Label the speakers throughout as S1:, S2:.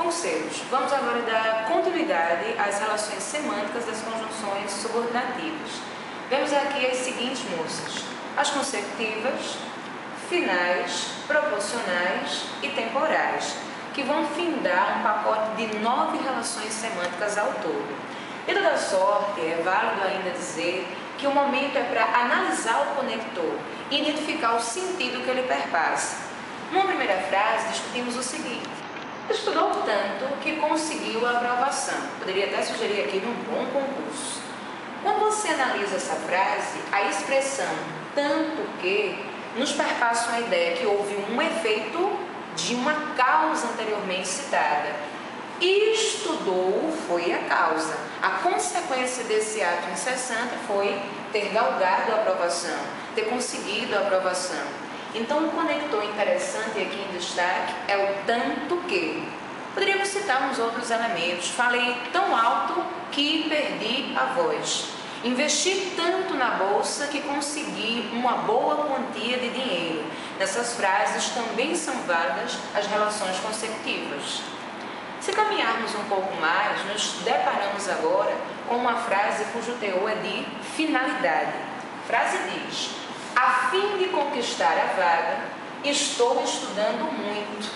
S1: Conceitos, vamos agora dar continuidade às relações semânticas das conjunções subordinativas. Vemos aqui as seguintes moças: as consecutivas, finais, proporcionais e temporais, que vão findar um pacote de 9 relações semânticas ao todo. De toda sorte, é válido ainda dizer que o momento é para analisar o conector e identificar o sentido que ele perpassa. Numa primeira frase, discutimos o seguinte: estudou tanto que conseguiu a aprovação. Poderia até sugerir aqui um bom concurso. Quando você analisa essa frase, a expressão tanto que nos perpassa uma ideia que houve um efeito de uma causa anteriormente citada. Estudou foi a causa. A consequência desse ato incessante foi ter galgado a aprovação, ter conseguido a aprovação. Então, o conector interessante aqui em destaque é o tanto que. Poderíamos citar uns outros elementos. Falei tão alto que perdi a voz. Investi tanto na bolsa que consegui uma boa quantia de dinheiro. Nessas frases também são válidas as relações consecutivas. Se caminharmos um pouco mais, nos deparamos agora com uma frase cujo teor é de finalidade. A frase diz: a fim de conquistar a vaga, estou estudando muito.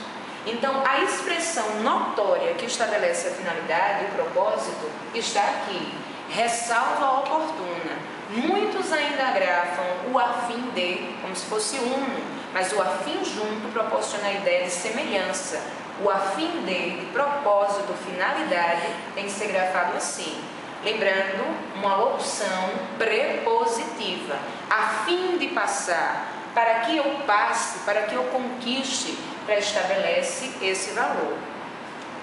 S1: Então, a expressão notória que estabelece a finalidade e o propósito está aqui. Ressalva oportuna. Muitos ainda agrafam o a fim de, como se fosse uno, mas o a fim junto proporciona a ideia de semelhança. O a fim de propósito, finalidade, tem que ser grafado assim. Lembrando, uma locução prepositiva. A fim de passar, para que eu passe, para que eu conquiste, estabelece esse valor.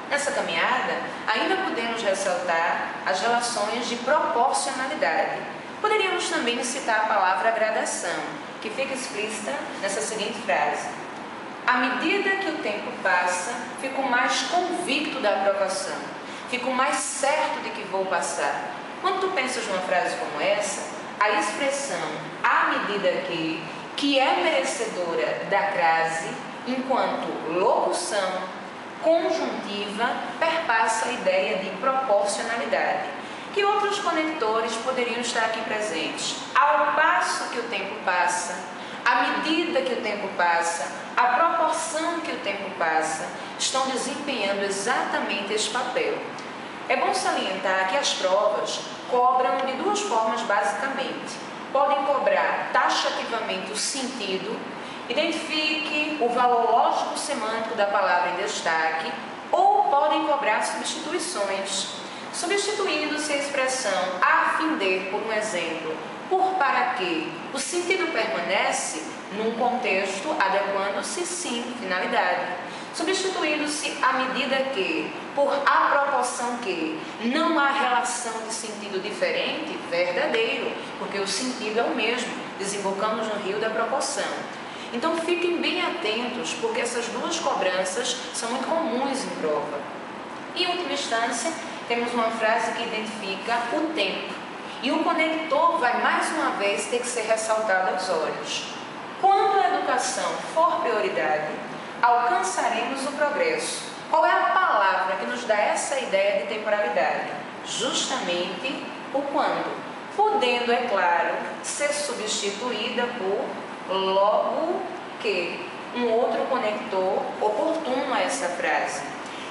S1: Nessa caminhada, ainda podemos ressaltar as relações de proporcionalidade. Poderíamos também citar a palavra gradação, que fica explícita nessa seguinte frase: à medida que o tempo passa, fico mais convicto da aprovação, fico mais certo de que vou passar. Quando tu pensas numa frase como essa, a expressão à medida que é merecedora da crase, enquanto locução conjuntiva, perpassa a ideia de proporcionalidade. Que outros conectores poderiam estar aqui presentes? Ao passo que o tempo passa, à medida que o tempo passa, a proporção que o tempo passa, estão desempenhando exatamente esse papel. É bom salientar que as provas cobram de duas formas basicamente. Podem cobrar taxativamente o sentido. Identifique o valor lógico-semântico da palavra em destaque, ou podem cobrar substituições, substituindo-se a expressão a fim de, por um exemplo, por para que. O sentido permanece num contexto adequando-se, sim, finalidade. Substituindo-se à medida que, por a proporção que. Não há relação de sentido diferente, verdadeiro, porque o sentido é o mesmo, desembocamos no rio da proporção. Então fiquem bem atentos, porque essas duas cobranças são muito comuns em prova. Em última instância, temos uma frase que identifica o tempo. E o conector vai mais uma vez ter que ser ressaltado aos olhos. Quando a educação for prioridade, alcançaremos o progresso. Qual é a palavra que nos dá essa ideia de temporalidade? Justamente o quando, podendo, é claro, ser substituída por logo que, um outro conector oportuno a essa frase.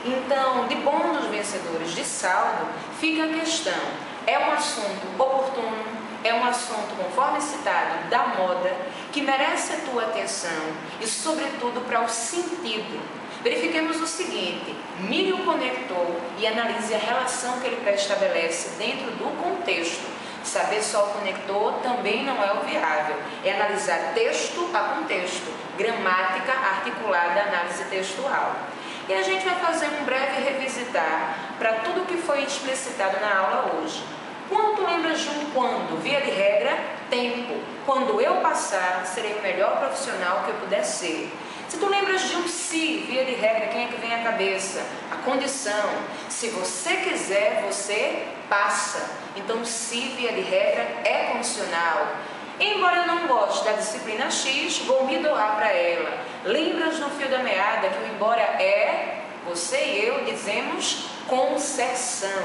S1: Então, de bônus vencedores de saldo, fica a questão: é um assunto oportuno, é um assunto, conforme citado, da moda, que merece a tua atenção e, sobretudo, para o sentido. Verifiquemos o seguinte: mire o conector e analise a relação que ele pré-estabelece dentro do contexto. Saber só o conector também não é o viável. É analisar texto a contexto, gramática articulada, análise textual. E a gente vai fazer um breve revisitar para tudo que foi explicitado na aula hoje. Quando tu lembras de um quando? Via de regra, tempo. Quando eu passar, serei o melhor profissional que eu puder ser. Se tu lembras de um se, via de regra, quem é que vem à cabeça? A condição. Se você quiser, você passa. Então, se, via de regra, é condicional. Embora eu não goste da disciplina X, vou me doar para ela. Lembras no fio da meada que o embora é Você e eu dizemos concessão.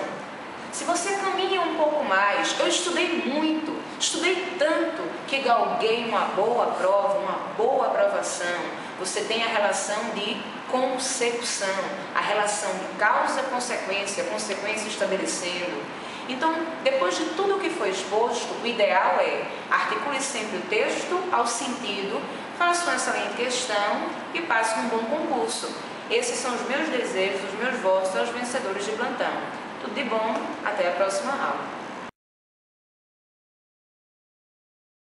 S1: Se você caminha um pouco mais, eu estudei muito, estudei tanto que galguei uma boa prova, uma boa aprovação. Você tem a relação de consecução, a relação de causa-consequência, consequência estabelecendo. Então, depois de tudo o que foi exposto, o ideal é articule sempre o texto ao sentido, faça uma excelente questão e passe um bom concurso. Esses são os meus desejos, os meus votos aos vencedores de plantão. Tudo de bom, até a próxima aula.